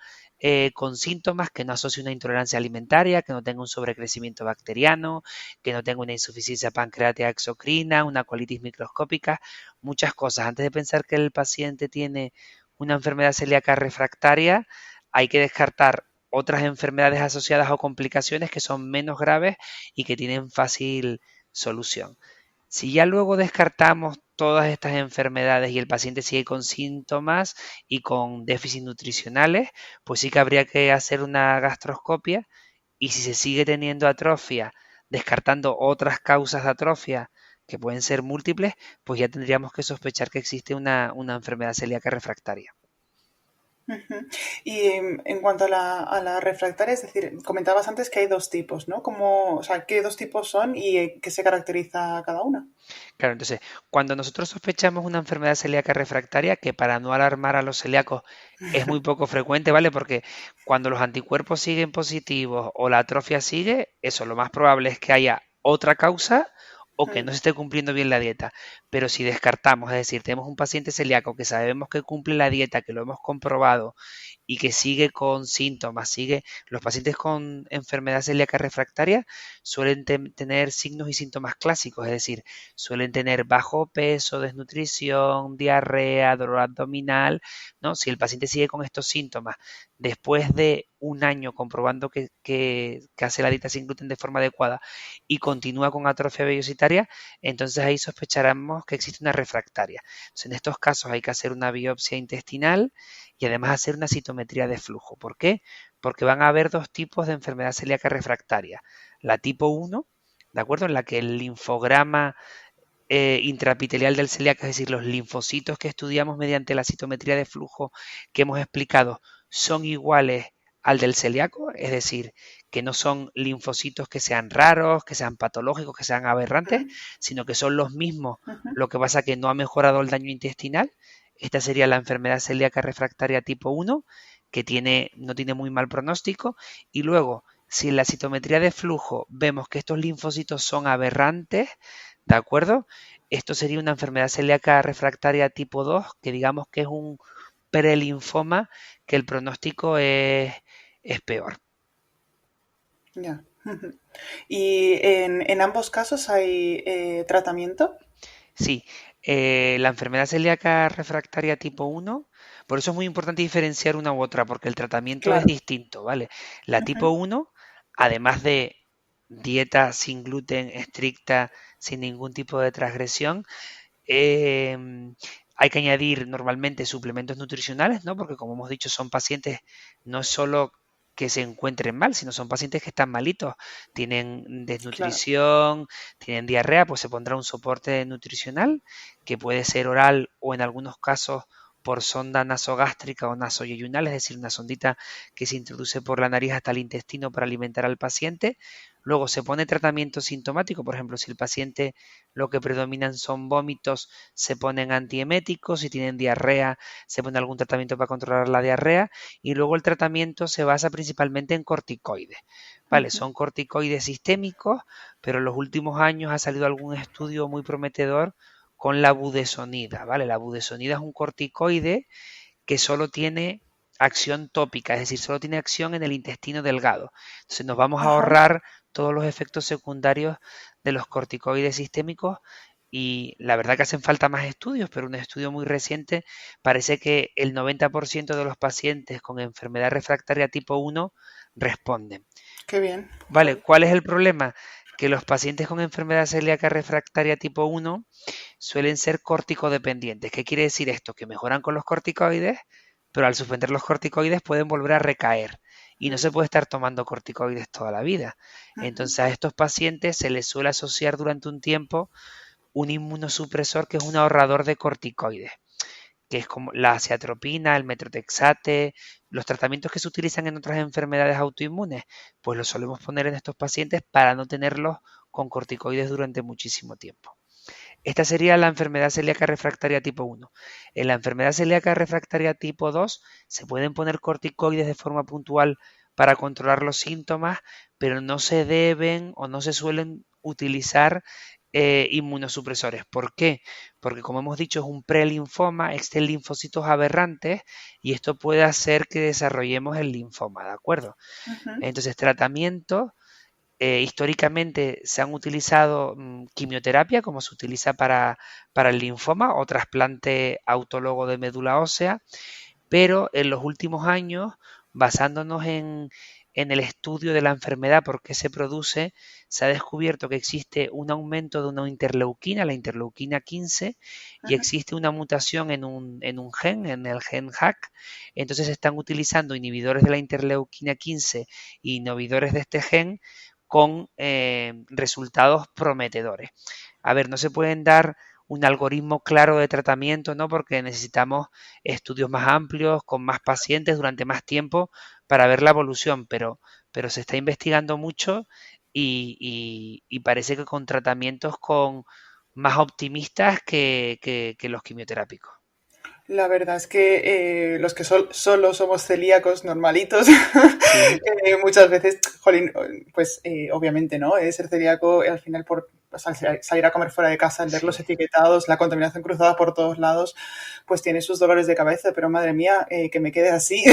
con síntomas, que no asocie una intolerancia alimentaria, que no tenga un sobrecrecimiento bacteriano, que no tenga una insuficiencia pancreática exocrina, una colitis microscópica, muchas cosas. Antes de pensar que el paciente tiene una enfermedad celíaca refractaria, hay que descartar otras enfermedades asociadas o complicaciones que son menos graves y que tienen fácil solución. Si ya luego descartamos todas estas enfermedades y el paciente sigue con síntomas y con déficits nutricionales, pues sí que habría que hacer una gastroscopia y si se sigue teniendo atrofia, descartando otras causas de atrofia que pueden ser múltiples, pues ya tendríamos que sospechar que existe una enfermedad celíaca refractaria. Ujú. Y en cuanto a la refractaria, es decir, comentabas antes que hay dos tipos, ¿no? Como, o sea, ¿qué dos tipos son y qué se caracteriza cada una? Claro, entonces, cuando nosotros sospechamos una enfermedad celíaca refractaria, que para no alarmar a los celíacos es muy poco frecuente, ¿vale? Porque cuando los anticuerpos siguen positivos o la atrofia sigue, eso lo más probable es que haya otra causa o que no Mm, se esté cumpliendo bien la dieta. Pero si descartamos, es decir, tenemos un paciente celíaco que sabemos que cumple la dieta, que lo hemos comprobado y que sigue con síntomas, los pacientes con enfermedad celíaca refractaria suelen tener signos y síntomas clásicos, es decir, suelen tener bajo peso, desnutrición, diarrea, dolor abdominal, ¿no? Si el paciente sigue con estos síntomas después de un año comprobando que hace la dieta sin gluten de forma adecuada y continúa con atrofia vellositaria, entonces ahí sospecharemos que existe una refractaria. Entonces, en estos casos hay que hacer una biopsia intestinal y además hacer una citometría de flujo. ¿Por qué? Porque van a haber dos tipos de enfermedad celíaca refractaria. La tipo 1, ¿de acuerdo? En la que el linfograma intraepitelial del celíaco, es decir, los linfocitos que estudiamos mediante la citometría de flujo que hemos explicado, son iguales al del celíaco, es decir, que no son linfocitos que sean raros, que sean patológicos, que sean aberrantes, mm, sino que son los mismos. ujú. Lo que pasa es que no ha mejorado el daño intestinal. Esta sería la enfermedad celíaca refractaria tipo 1, que no tiene muy mal pronóstico. Y luego, si en la citometría de flujo vemos que estos linfocitos son aberrantes, ¿de acuerdo? Esto sería una enfermedad celíaca refractaria tipo 2, que digamos que es un prelinfoma, que el pronóstico es peor. Ya. Ujú. ¿Y en ambos casos hay tratamiento? Sí, la enfermedad celíaca refractaria tipo 1, por eso es muy importante diferenciar una u otra, porque el tratamiento es Claro. distinto, ¿vale? La tipo Ujú, 1, además de dieta sin gluten estricta, sin ningún tipo de transgresión, hay que añadir normalmente suplementos nutricionales, ¿no? Porque como hemos dicho, son pacientes no solo que se encuentren mal, sino son pacientes que están malitos, tienen claro. desnutrición, tienen diarrea, pues se pondrá un soporte nutricional que puede ser oral o en algunos casos por sonda nasogástrica o nasoyeyunal, es decir, una sondita que se introduce por la nariz hasta el intestino para alimentar al paciente. Luego se pone tratamiento sintomático, por ejemplo, si el paciente lo que predominan son vómitos, se ponen antieméticos, si tienen diarrea, se pone algún tratamiento para controlar la diarrea y luego el tratamiento se basa principalmente en corticoides. Vale, son corticoides sistémicos, pero en los últimos años ha salido algún estudio muy prometedor con la budesonida, ¿vale? La budesonida es un corticoide que solo tiene acción tópica, es decir, solo tiene acción en el intestino delgado. Entonces nos vamos a Ajá. ahorrar todos los efectos secundarios de los corticoides sistémicos y la verdad que hacen falta más estudios, pero un estudio muy reciente parece que el 90% de los pacientes con enfermedad refractaria tipo 1 responden. Qué bien. Vale, Joder. ¿cuál es el problema? Que los pacientes con enfermedad celíaca refractaria tipo 1 suelen ser corticodependientes. ¿Qué quiere decir esto? Que mejoran con los corticoides, pero al suspender los corticoides pueden volver a recaer y no Mm, se puede estar tomando corticoides toda la vida. ujú. Entonces a estos pacientes se les suele asociar durante un tiempo un inmunosupresor que es un ahorrador de corticoides, que es como la aciatropina, el metrotexate, los tratamientos que se utilizan en otras enfermedades autoinmunes, pues los solemos poner en estos pacientes para no tenerlos con corticoides durante muchísimo tiempo. Esta sería la enfermedad celíaca refractaria tipo 1. En la enfermedad celíaca refractaria tipo 2 se pueden poner corticoides de forma puntual para controlar los síntomas, pero no se deben o no se suelen utilizar inmunosupresores. ¿Por qué? Porque como hemos dicho es un prelinfoma, existen linfocitos aberrantes y esto puede hacer que desarrollemos el linfoma, ¿de acuerdo? Ujú. Entonces, tratamiento históricamente se han utilizado quimioterapia, como se utiliza para el linfoma, o trasplante autólogo de médula ósea, pero en los últimos años, basándonos en el estudio de la enfermedad, por qué se produce, se ha descubierto que existe un aumento de una interleuquina, la interleuquina 15, y Ujú. existe una mutación en un gen, en el gen HAC. Entonces se están utilizando inhibidores de la interleuquina 15 e inhibidores de este gen con resultados prometedores. A ver, no se pueden dar un algoritmo claro de tratamiento, ¿no? Porque necesitamos estudios más amplios, con más pacientes durante más tiempo para ver la evolución, pero se está investigando mucho y parece que con tratamientos más optimistas que los quimioterápicos. La verdad es que los que solo somos celíacos normalitos, Sí, muchas veces, jolín, pues obviamente, ¿no? Ser celíaco al final por salir a comer fuera de casa, al ver los sí, etiquetados, la contaminación cruzada por todos lados, pues tiene sus dolores de cabeza, pero madre mía, que me quede así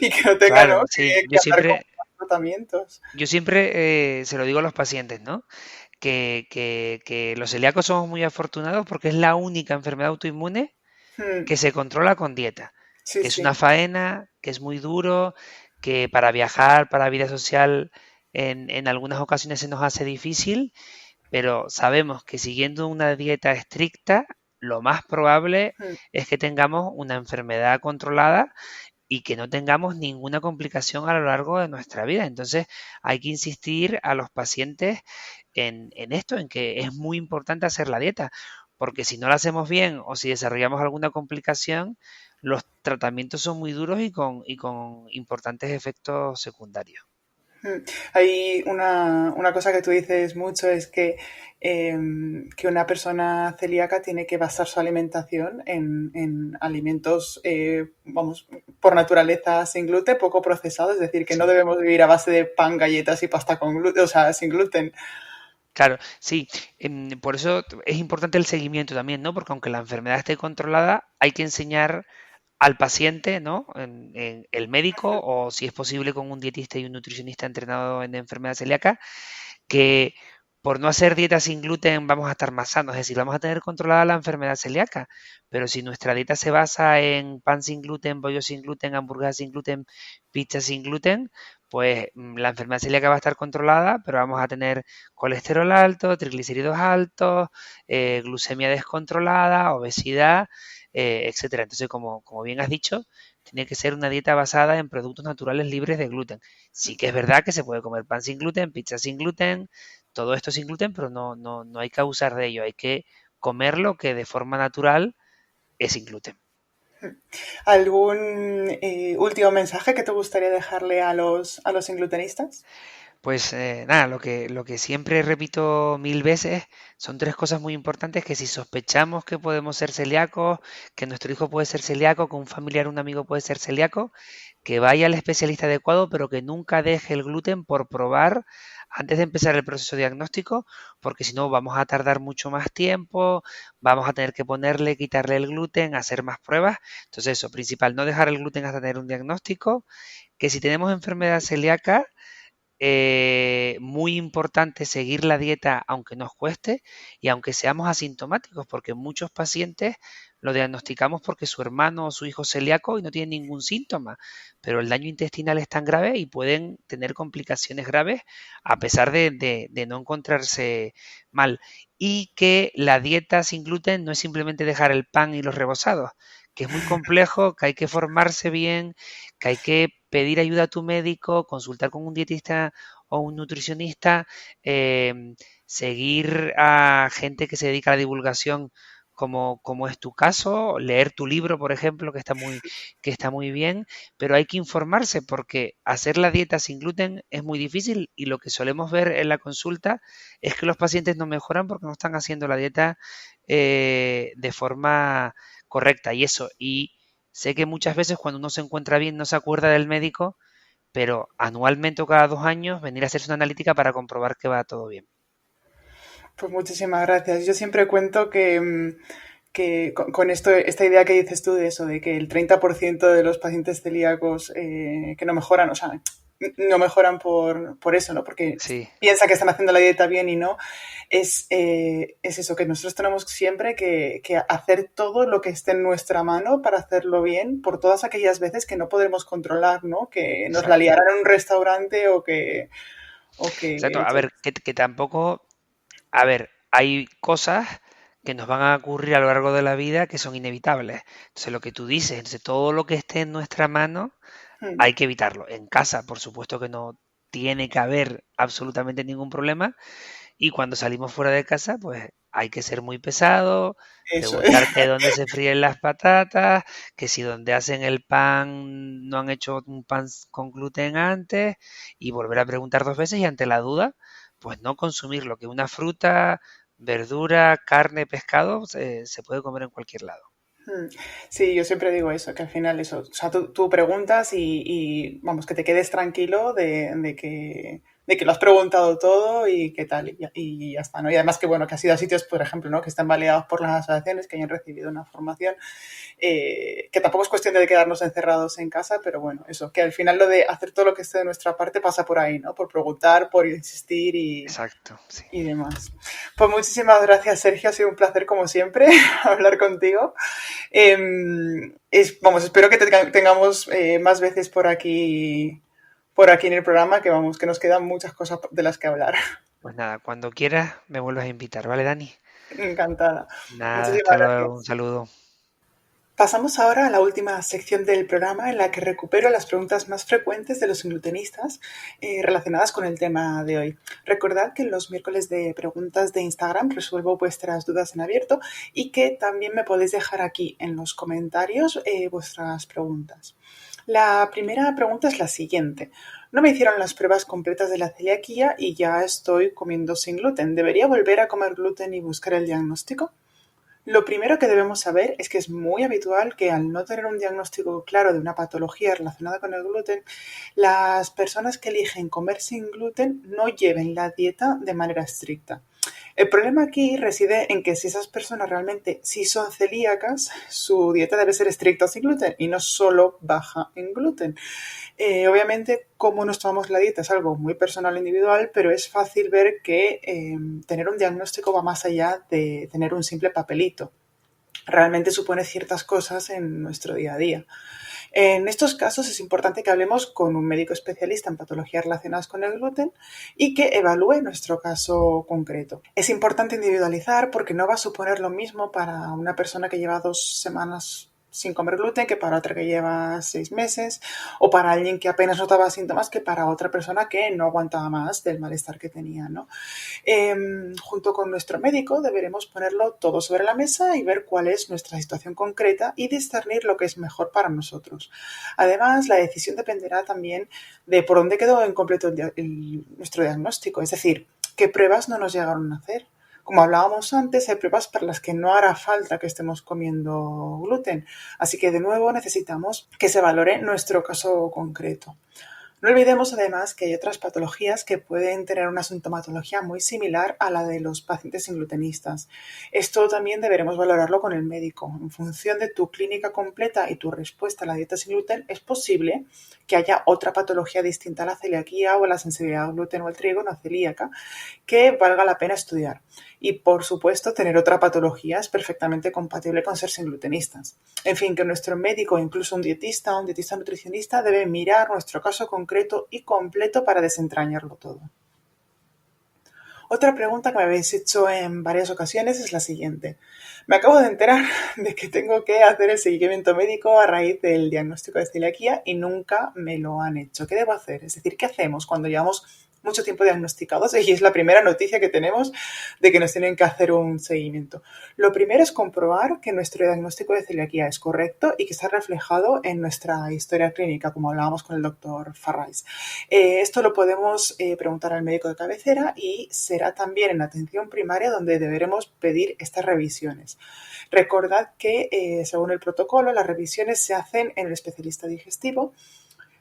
y que no tenga, ¿no? claro, sí. Que andar con más tratamientos. Yo siempre se lo digo a los pacientes, ¿no? Que los celíacos somos muy afortunados porque es la única enfermedad autoinmune Hmm. que se controla con dieta, Sí, que es una sí. faena, que es muy duro, que para viajar, para vida social, en algunas ocasiones se nos hace difícil, pero sabemos que siguiendo una dieta estricta, lo más probable Hmm. es que tengamos una enfermedad controlada y que no tengamos ninguna complicación a lo largo de nuestra vida. Entonces hay que insistir a los pacientes en esto, en que es muy importante hacer la dieta, porque si no la hacemos bien o si desarrollamos alguna complicación, los tratamientos son muy duros y con importantes efectos secundarios. Mm. Hay una cosa que tú dices mucho es que una persona celíaca tiene que basar su alimentación en alimentos, vamos, por naturaleza sin gluten, poco procesados, es decir, que no Sí. debemos vivir a base de pan, galletas y pasta con gluten, o sea, sin gluten. Claro, sí, por eso es importante el seguimiento también, ¿no? Porque aunque la enfermedad esté controlada, hay que enseñar al paciente, ¿no? En el médico o si es posible con un dietista y un nutricionista entrenado en enfermedad celíaca, que por no hacer dieta sin gluten vamos a estar más sanos, es decir, vamos a tener controlada la enfermedad celíaca, pero si nuestra dieta se basa en pan sin gluten, bollo sin gluten, hamburguesas sin gluten, pizza sin gluten, pues la enfermedad celíaca va a estar controlada, pero vamos a tener colesterol alto, triglicéridos altos, glucemia descontrolada, obesidad, etcétera. Entonces, como bien has dicho, tiene que ser una dieta basada en productos naturales libres de gluten. Sí que es verdad que se puede comer pan sin gluten, pizza sin gluten, todo esto sin gluten, pero no hay que abusar de ello. Hay que comer lo que de forma natural es sin gluten. ¿Algún último mensaje que te gustaría dejarle a los inglutenistas? Pues nada, lo que siempre repito mil veces son tres cosas muy importantes: que si sospechamos que podemos ser celíacos, que nuestro hijo puede ser celíaco, que un familiar o un amigo puede ser celíaco, que vaya al especialista adecuado, pero que nunca deje el gluten por probar antes de empezar el proceso diagnóstico, porque si no vamos a tardar mucho más tiempo, vamos a tener que ponerle, quitarle el gluten, hacer más pruebas. Entonces eso, principal, no dejar el gluten hasta tener un diagnóstico, que si tenemos enfermedad celíaca, muy importante seguir la dieta aunque nos cueste y aunque seamos asintomáticos, porque muchos pacientes lo diagnosticamos porque su hermano o su hijo es celíaco y no tiene ningún síntoma, pero el daño intestinal es tan grave y pueden tener complicaciones graves a pesar de no encontrarse mal. Y que la dieta sin gluten no es simplemente dejar el pan y los rebozados, que es muy complejo, que hay que formarse bien, que hay que pedir ayuda a tu médico, consultar con un dietista o un nutricionista, seguir a gente que se dedica a la divulgación como es tu caso, leer tu libro, por ejemplo, que está muy bien, pero hay que informarse porque hacer la dieta sin gluten es muy difícil y lo que solemos ver en la consulta es que los pacientes no mejoran porque no están haciendo la dieta de forma correcta y eso. Y sé que muchas veces cuando uno se encuentra bien no se acuerda del médico, pero anualmente o cada 2 años venir a hacerse una analítica para comprobar que va todo bien. Pues muchísimas gracias. Yo siempre cuento que con esto, esta idea que dices tú de eso, de que el 30% de los pacientes celíacos que no mejoran, o sea, no mejoran por eso, ¿no? Porque Sí, piensa que están haciendo la dieta bien y no, es eso, que nosotros tenemos siempre que hacer todo lo que esté en nuestra mano para hacerlo bien por todas aquellas veces que no podremos controlar, ¿no? Que nos la exacto. liaran en un restaurante o Exacto. que A ver, que tampoco, a ver, hay cosas que nos van a ocurrir a lo largo de la vida que son inevitables. Entonces, lo que tú dices, entonces, todo lo que esté en nuestra mano hay que evitarlo. En casa, por supuesto que no tiene que haber absolutamente ningún problema. Y cuando salimos fuera de casa, pues hay que ser muy pesado, eso es. preguntar que dónde se fríen las patatas, que si donde hacen el pan no han hecho un pan con gluten antes, y volver a preguntar 2 veces y ante la duda, pues no consumir lo que una fruta, verdura, carne, pescado, se puede comer en cualquier lado. Sí, yo siempre digo eso, que al final eso, o sea, tú preguntas vamos, que te quedes tranquilo de que lo has preguntado todo y qué tal, y ya está, ¿no? Y además que bueno, que has ido a sitios, por ejemplo, ¿no? Que están validados por las asociaciones, que hayan recibido una formación, que tampoco es cuestión de quedarnos encerrados en casa, pero bueno, eso, que al final lo de hacer todo lo que esté de nuestra parte pasa por ahí, ¿no? Por preguntar, por insistir Exacto, sí. y demás. Pues muchísimas gracias, Sergio, ha sido un placer como siempre hablar contigo. Vamos, espero que tengamos más veces por aquí en el programa, que vamos, que nos quedan muchas cosas de las que hablar. Pues nada, cuando quieras me vuelves a invitar, ¿vale, Dani? Encantada. Nada, Muchísimas hasta luego, un gracias. saludo. Pasamos ahora a la última sección del programa en la que recupero las preguntas más frecuentes de los glutenistas relacionadas con el tema de hoy. Recordad que en los miércoles de preguntas de Instagram resuelvo vuestras dudas en abierto y que también me podéis dejar aquí en los comentarios vuestras preguntas. La primera pregunta es la siguiente. No me hicieron las pruebas completas de la celiaquía y ya estoy comiendo sin gluten. ¿Debería volver a comer gluten y buscar el diagnóstico? Lo primero que debemos saber es que es muy habitual que al no tener un diagnóstico claro de una patología relacionada con el gluten, las personas que eligen comer sin gluten no lleven la dieta de manera estricta. El problema aquí reside en que si esas personas realmente sí son celíacas, su dieta debe ser estricta sin gluten y no solo baja en gluten. Obviamente, cómo nos tomamos la dieta es algo muy personal e individual, pero es fácil ver que tener un diagnóstico va más allá de tener un simple papelito. Realmente supone ciertas cosas en nuestro día a día. En estos casos es importante que hablemos con un médico especialista en patologías relacionadas con el gluten y que evalúe nuestro caso concreto. Es importante individualizar porque no va a suponer lo mismo para una persona que lleva 2 semanas sin comer gluten que para otra que lleva 6 meses, o para alguien que apenas notaba síntomas que para otra persona que no aguantaba más del malestar que tenía, ¿no? Junto con nuestro médico deberemos ponerlo todo sobre la mesa y ver cuál es nuestra situación concreta y discernir lo que es mejor para nosotros. Además, la decisión dependerá también de por dónde quedó incompleto nuestro diagnóstico, es decir, qué pruebas no nos llegaron a hacer. Como hablábamos antes, hay pruebas para las que no hará falta que estemos comiendo gluten, así que de nuevo necesitamos que se valore nuestro caso concreto. No olvidemos además que hay otras patologías que pueden tener una sintomatología muy similar a la de los pacientes inglutenistas. Esto también deberemos valorarlo con el médico. En función de tu clínica completa y tu respuesta a la dieta sin gluten, es posible que haya otra patología distinta a la celiaquía o a la sensibilidad al gluten o al trigo no celíaca que valga la pena estudiar. Y por supuesto, tener otra patología es perfectamente compatible con ser sin glutenistas. En fin, que nuestro médico, incluso un dietista nutricionista, debe mirar nuestro caso concreto y completo para desentrañarlo todo. Otra pregunta que me habéis hecho en varias ocasiones es la siguiente. Me acabo de enterar de que tengo que hacer el seguimiento médico a raíz del diagnóstico de celiaquía y nunca me lo han hecho. ¿Qué debo hacer? Es decir, ¿qué hacemos cuando llevamos mucho tiempo diagnosticados y es la primera noticia que tenemos de que nos tienen que hacer un seguimiento? Lo primero es comprobar que nuestro diagnóstico de celiaquía es correcto y que está reflejado en nuestra historia clínica, como hablábamos con el doctor Farrais. Esto lo podemos preguntar al médico de cabecera y será también en atención primaria donde deberemos pedir estas revisiones. Recordad que, según el protocolo, las revisiones se hacen en el especialista digestivo,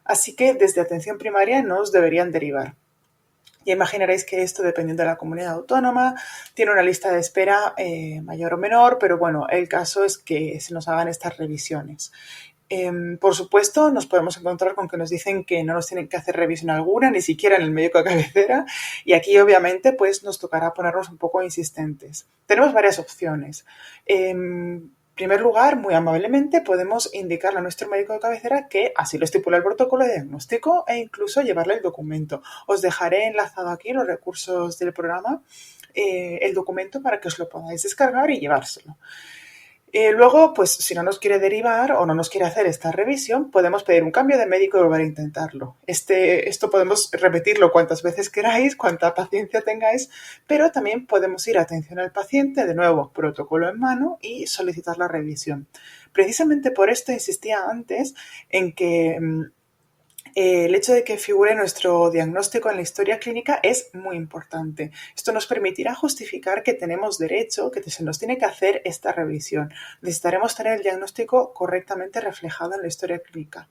así que desde atención primaria nos deberían derivar. Ya imaginaréis que esto, dependiendo de la comunidad autónoma, tiene una lista de espera mayor o menor, pero bueno, el caso es que se nos hagan estas revisiones. Por supuesto, nos podemos encontrar con que nos dicen que no nos tienen que hacer revisión alguna, ni siquiera en el médico de cabecera, y aquí obviamente pues nos tocará ponernos un poco insistentes. Tenemos varias opciones. En primer lugar, muy amablemente, podemos indicarle a nuestro médico de cabecera que así lo estipula el protocolo de diagnóstico e incluso llevarle el documento. Os dejaré enlazado aquí en los recursos del programa el documento para que os lo podáis descargar y llevárselo. Luego, pues si no nos quiere derivar o no nos quiere hacer esta revisión, podemos pedir un cambio de médico y volver a intentarlo. Esto podemos repetirlo cuantas veces queráis, cuanta paciencia tengáis, pero también podemos ir a atención al paciente, de nuevo, protocolo en mano y solicitar la revisión. Precisamente por esto insistía antes en que el hecho de que figure nuestro diagnóstico en la historia clínica es muy importante. Esto nos permitirá justificar que tenemos derecho, que se nos tiene que hacer esta revisión. Necesitaremos tener el diagnóstico correctamente reflejado en la historia clínica.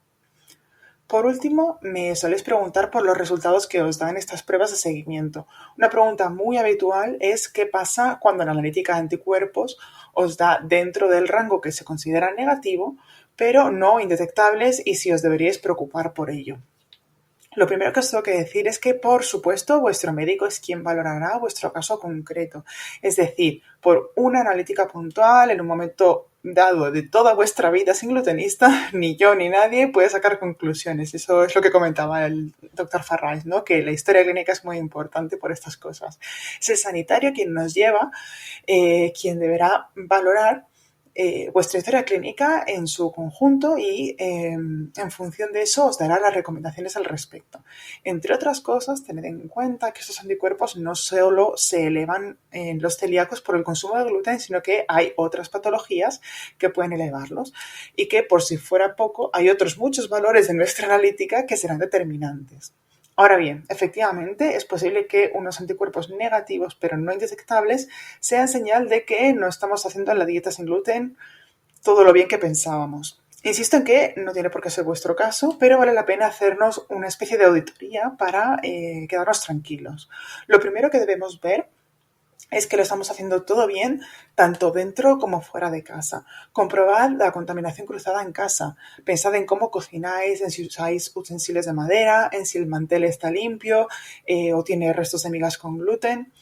Por último, me soléis preguntar por los resultados que os dan estas pruebas de seguimiento. Una pregunta muy habitual es qué pasa cuando la analítica de anticuerpos os da dentro del rango que se considera negativo, pero no indetectables y si os deberíais preocupar por ello. Lo primero que os tengo que decir es que, por supuesto, vuestro médico es quien valorará vuestro caso concreto. Es decir, por una analítica puntual, en un momento dado de toda vuestra vida sin glutenista, ni yo ni nadie puede sacar conclusiones. Eso es lo que comentaba el doctor Farrais, ¿no? Que la historia clínica es muy importante por estas cosas. Es el sanitario quien nos lleva, quien deberá valorar vuestra historia clínica en su conjunto y en función de eso os dará las recomendaciones al respecto. Entre otras cosas, tened en cuenta que estos anticuerpos no solo se elevan en los celíacos por el consumo de gluten, sino que hay otras patologías que pueden elevarlos y que, por si fuera poco, hay otros muchos valores de nuestra analítica que serán determinantes. Ahora bien, efectivamente, es posible que unos anticuerpos negativos pero no indetectables sean señal de que no estamos haciendo en la dieta sin gluten todo lo bien que pensábamos. Insisto en que no tiene por qué ser vuestro caso, pero vale la pena hacernos una especie de auditoría para quedarnos tranquilos. Lo primero que debemos ver es que lo estamos haciendo todo bien, tanto dentro como fuera de casa. Comprobad la contaminación cruzada en casa. Pensad en cómo cocináis, en si usáis utensilios de madera, en si el mantel está limpio o tiene restos de migas con gluten.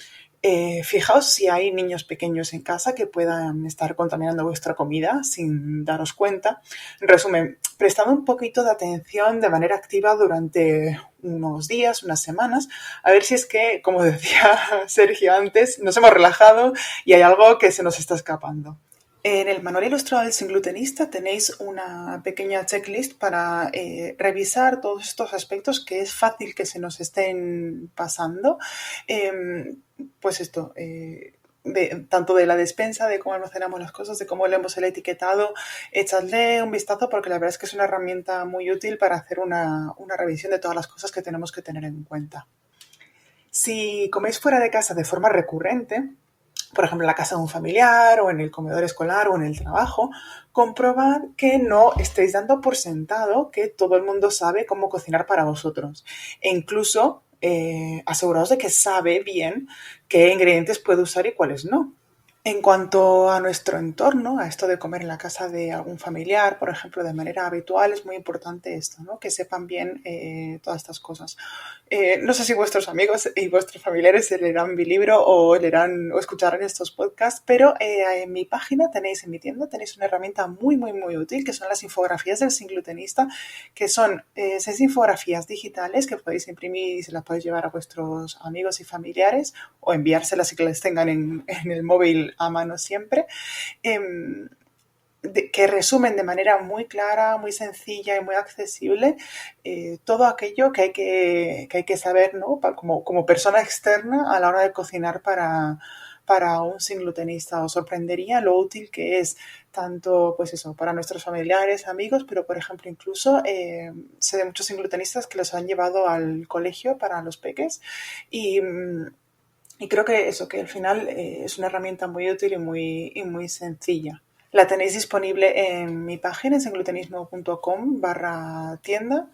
Fijaos si hay niños pequeños en casa que puedan estar contaminando vuestra comida sin daros cuenta. En resumen, prestad un poquito de atención de manera activa durante unos días, unas semanas, a ver si es que, como decía Sergio antes, nos hemos relajado y hay algo que se nos está escapando. En el manual ilustrado del Sin Glutenista tenéis una pequeña checklist para revisar todos estos aspectos que es fácil que se nos estén pasando. Tanto de la despensa, de cómo almacenamos las cosas, de cómo leemos el etiquetado, echadle un vistazo porque la verdad es que es una herramienta muy útil para hacer una revisión de todas las cosas que tenemos que tener en cuenta. Si coméis fuera de casa de forma recurrente, por ejemplo, en la casa de un familiar o en el comedor escolar o en el trabajo, comprobad que no estéis dando por sentado que todo el mundo sabe cómo cocinar para vosotros. E incluso aseguraos de que sabe bien qué ingredientes puede usar y cuáles no. En cuanto a nuestro entorno, a esto de comer en la casa de algún familiar, por ejemplo, de manera habitual, es muy importante esto, ¿no? Que sepan bien todas estas cosas. No sé si vuestros amigos y vuestros familiares se leerán mi libro o escucharán estos podcasts, pero en mi página en mi tienda tenéis una herramienta muy, muy, muy útil, que son las infografías del Sin Glutenista, que son 6 infografías digitales que podéis imprimir y se las podéis llevar a vuestros amigos y familiares o enviárselas y que les tengan en el móvil a mano siempre, que resumen de manera muy clara, muy sencilla y muy accesible todo aquello que hay que saber, ¿no? Como persona externa a la hora de cocinar para un sin glutenista. Os sorprendería lo útil que es tanto, pues eso, para nuestros familiares, amigos, pero por ejemplo incluso sé de muchos sin glutenistas que los han llevado al colegio para los peques y creo que eso, que al final es una herramienta muy útil y muy sencilla. La tenéis disponible en mi página, en singlutenismo.com/tienda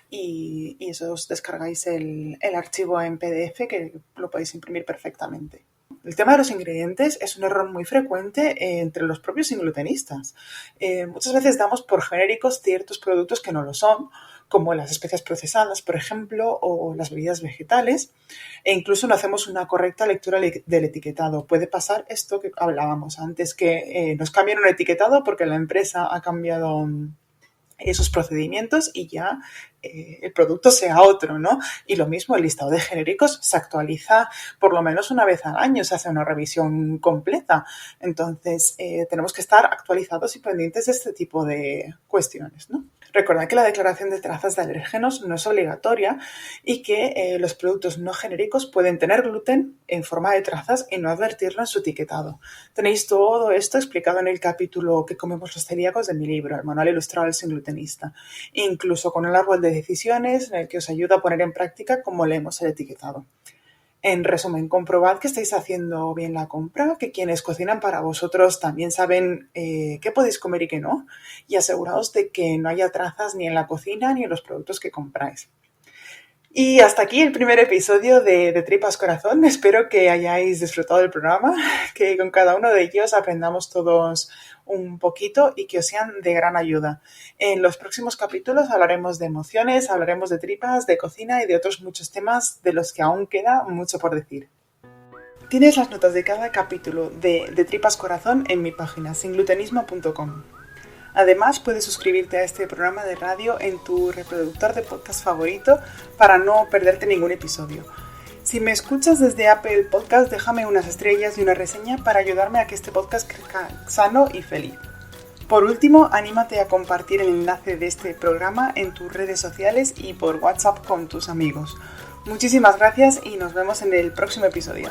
y eso os descargáis el archivo en PDF que lo podéis imprimir perfectamente. El tema de los ingredientes es un error muy frecuente entre los propios singlutenistas. Muchas veces damos por genéricos ciertos productos que no lo son, como las especias procesadas, por ejemplo, o las bebidas vegetales, e incluso no hacemos una correcta lectura del etiquetado. Puede pasar esto que hablábamos antes, que nos cambian un etiquetado porque la empresa ha cambiado esos procedimientos y ya el producto sea otro, ¿no? Y lo mismo, el listado de genéricos se actualiza por lo menos una vez al año, se hace una revisión completa. Entonces, tenemos que estar actualizados y pendientes de este tipo de cuestiones, ¿no? Recordad que la declaración de trazas de alérgenos no es obligatoria y que los productos no genéricos pueden tener gluten en forma de trazas y no advertirlo en su etiquetado. Tenéis todo esto explicado en el capítulo que comemos los celíacos de mi libro, el manual ilustrado del sin glutenista, incluso con un árbol de decisiones en el que os ayuda a poner en práctica cómo leemos el etiquetado. En resumen, comprobad que estáis haciendo bien la compra, que quienes cocinan para vosotros también saben qué podéis comer y qué no, y aseguraos de que no haya trazas ni en la cocina ni en los productos que compráis. Y hasta aquí el primer episodio de Tripas Corazón. Espero que hayáis disfrutado del programa, que con cada uno de ellos aprendamos todos un poquito y que os sean de gran ayuda. En los próximos capítulos hablaremos de emociones, hablaremos de tripas, de cocina y de otros muchos temas de los que aún queda mucho por decir. Tienes las notas de cada capítulo de Tripas Corazón en mi página, singlutenismo.com. Además, puedes suscribirte a este programa de radio en tu reproductor de podcast favorito para no perderte ningún episodio. Si me escuchas desde Apple Podcast, déjame unas estrellas y una reseña para ayudarme a que este podcast crezca sano y feliz. Por último, anímate a compartir el enlace de este programa en tus redes sociales y por WhatsApp con tus amigos. Muchísimas gracias y nos vemos en el próximo episodio.